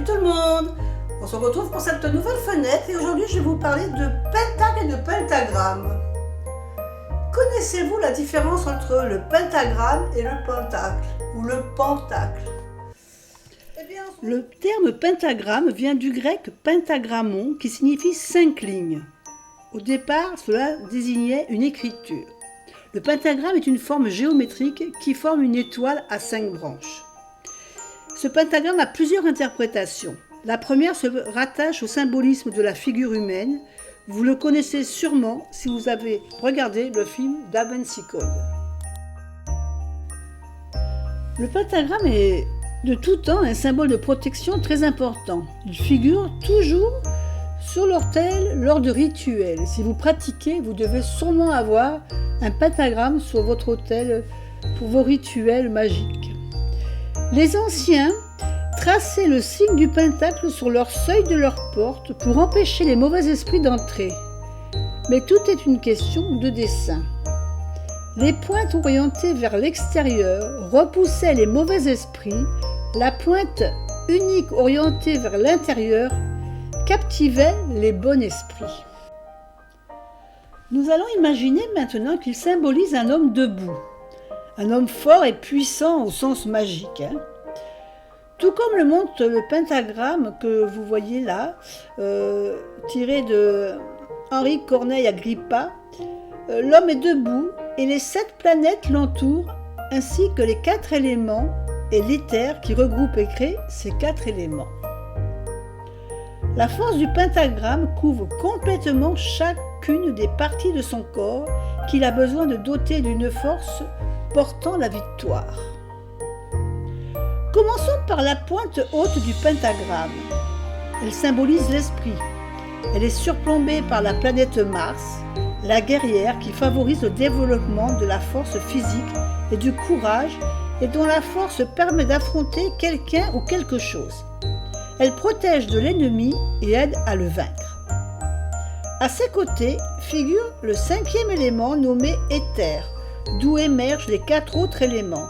Salut tout le monde! On se retrouve pour cette nouvelle fenêtre et aujourd'hui je vais vous parler de pentacle et de pentagramme. Connaissez-vous la différence entre le pentagramme et le pentacle ou le pentacle? Le terme pentagramme vient du grec pentagrammon qui signifie 5 lignes. Au départ, cela désignait une écriture. Le pentagramme est une forme géométrique qui forme une étoile à 5 branches. Ce pentagramme a plusieurs interprétations. La première se rattache au symbolisme de la figure humaine. Vous le connaissez sûrement si vous avez regardé le film Da Vinci Code. Le pentagramme est de tout temps un symbole de protection très important. Il figure toujours sur l'autel lors de rituels. Si vous pratiquez, vous devez sûrement avoir un pentagramme sur votre autel pour vos rituels magiques. Les anciens traçaient le signe du pentacle sur leur seuil de leur porte pour empêcher les mauvais esprits d'entrer. Mais tout est une question de dessin. Les pointes orientées vers l'extérieur repoussaient les mauvais esprits, la pointe unique orientée vers l'intérieur captivait les bons esprits. Nous allons imaginer maintenant qu'il symbolise un homme debout, un homme fort et puissant au sens magique. Tout comme le montre le pentagramme que vous voyez là, tiré de Henri Corneille Agrippa, l'homme est debout et les 7 planètes l'entourent, ainsi que les 4 éléments et l'éther qui regroupe et crée ces 4 éléments. La force du pentagramme couvre complètement chacune des parties de son corps qu'il a besoin de doter d'une force portant la victoire. Commençons par la pointe haute du pentagramme. Elle symbolise l'esprit. Elle est surplombée par la planète Mars, la guerrière qui favorise le développement de la force physique et du courage et dont la force permet d'affronter quelqu'un ou quelque chose. Elle protège de l'ennemi et aide à le vaincre. À ses côtés figure le 5e élément nommé éther, d'où émergent les 4 autres éléments.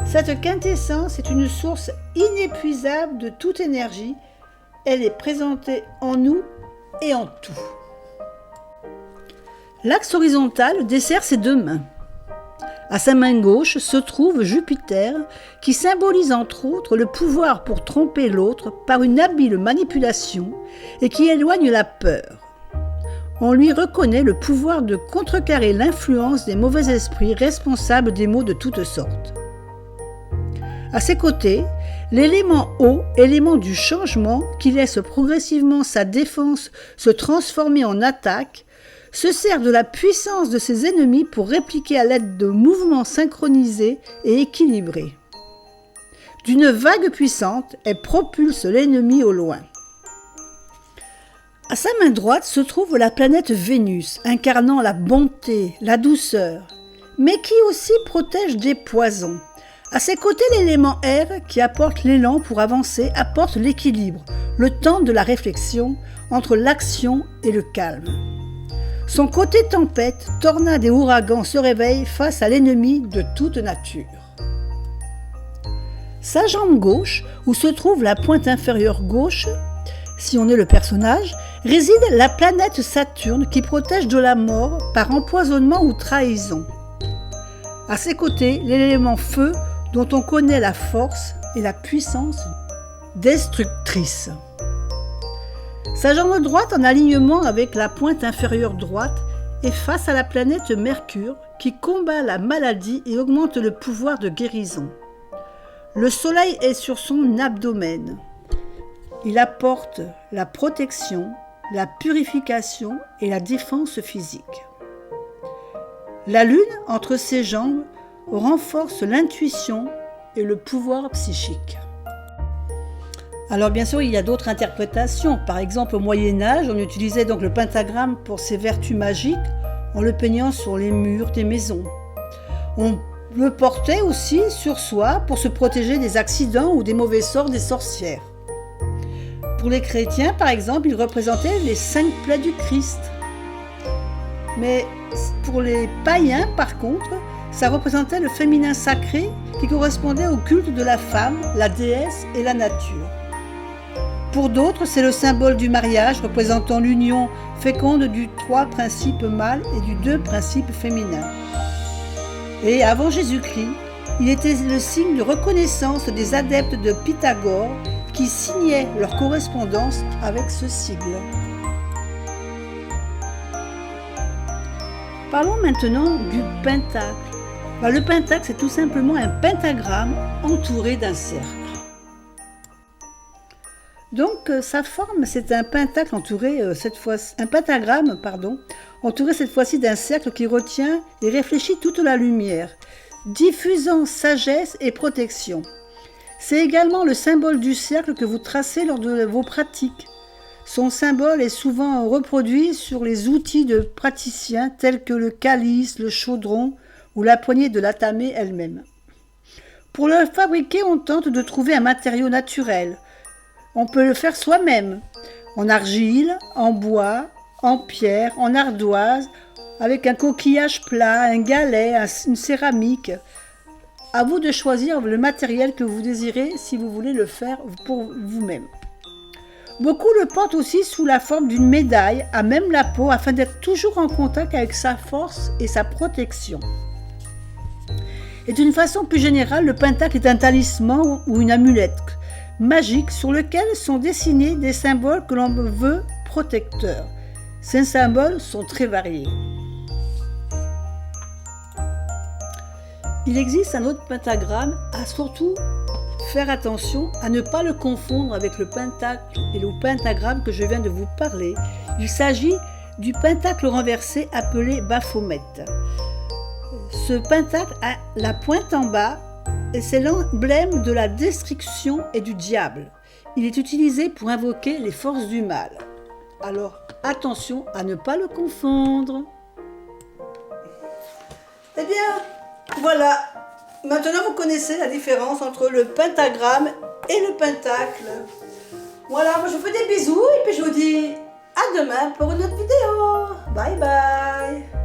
Cette quintessence est une source inépuisable de toute énergie. Elle est présentée en nous et en tout. L'axe horizontal dessert ses 2 mains. À sa main gauche se trouve Jupiter, qui symbolise entre autres le pouvoir pour tromper l'autre par une habile manipulation et qui éloigne la peur. On lui reconnaît le pouvoir de contrecarrer l'influence des mauvais esprits responsables des maux de toutes sortes. À ses côtés, l'élément eau, élément du changement qui laisse progressivement sa défense se transformer en attaque, se sert de la puissance de ses ennemis pour répliquer à l'aide de mouvements synchronisés et équilibrés. D'une vague puissante, elle propulse l'ennemi au loin. À sa main droite se trouve la planète Vénus, incarnant la bonté, la douceur, mais qui aussi protège des poisons. À ses côtés, l'élément air, qui apporte l'élan pour avancer, apporte l'équilibre, le temps de la réflexion entre l'action et le calme. Son côté tempête, tornade et ouragan se réveillent face à l'ennemi de toute nature. Sa jambe gauche, où se trouve la pointe inférieure gauche, si on est le personnage, réside la planète Saturne qui protège de la mort par empoisonnement ou trahison. À ses côtés, l'élément feu, dont on connaît la force et la puissance destructrice. Sa jambe droite en alignement avec la pointe inférieure droite est face à la planète Mercure qui combat la maladie et augmente le pouvoir de guérison. Le soleil est sur son abdomen. Il apporte la protection, la purification et la défense physique. La lune, entre ses jambes, renforce l'intuition et le pouvoir psychique. Alors bien sûr, il y a d'autres interprétations. Par exemple, au Moyen-Âge, on utilisait donc le pentagramme pour ses vertus magiques en le peignant sur les murs des maisons. On le portait aussi sur soi pour se protéger des accidents ou des mauvais sorts des sorcières. Pour les chrétiens, par exemple, il représentait les 5 plaies du Christ. Mais pour les païens, par contre, ça représentait le féminin sacré qui correspondait au culte de la femme, la déesse et la nature. Pour d'autres, c'est le symbole du mariage représentant l'union féconde du 3 principes mâles et du 2 principes féminins. Et avant Jésus-Christ, il était le signe de reconnaissance des adeptes de Pythagore qui signaient leur correspondance avec ce sigle. Parlons maintenant du pentacle. Le pentacle, c'est tout simplement un pentagramme entouré d'un cercle. Donc, sa forme, c'est un pentacle entouré un pentagramme, entouré cette fois-ci d'un cercle qui retient et réfléchit toute la lumière, diffusant sagesse et protection. C'est également le symbole du cercle que vous tracez lors de vos pratiques. Son symbole est souvent reproduit sur les outils de praticiens tels que le calice, le chaudron ou la poignée de l'atamé elle-même. Pour le fabriquer, on tente de trouver un matériau naturel. On peut le faire soi-même, en argile, en bois, en pierre, en ardoise, avec un coquillage plat, un galet, une céramique. À vous de choisir le matériel que vous désirez si vous voulez le faire pour vous-même. Beaucoup le portent aussi sous la forme d'une médaille à même la peau afin d'être toujours en contact avec sa force et sa protection. Et d'une façon plus générale, le pentacle est un talisman ou une amulette magique sur lequel sont dessinés des symboles que l'on veut protecteurs. Ces symboles sont très variés. Il existe un autre pentagramme, à surtout faire attention à ne pas le confondre avec le pentacle et le pentagramme que je viens de vous parler. Il s'agit du pentacle renversé appelé Baphomet. Ce pentacle a la pointe en bas et c'est l'emblème de la destruction et du diable. Il est utilisé pour invoquer les forces du mal. Alors attention à ne pas le confondre. Eh bien, voilà. Maintenant, vous connaissez la différence entre le pentagramme et le pentacle. Voilà, moi je vous fais des bisous et puis je vous dis à demain pour une autre vidéo. Bye bye.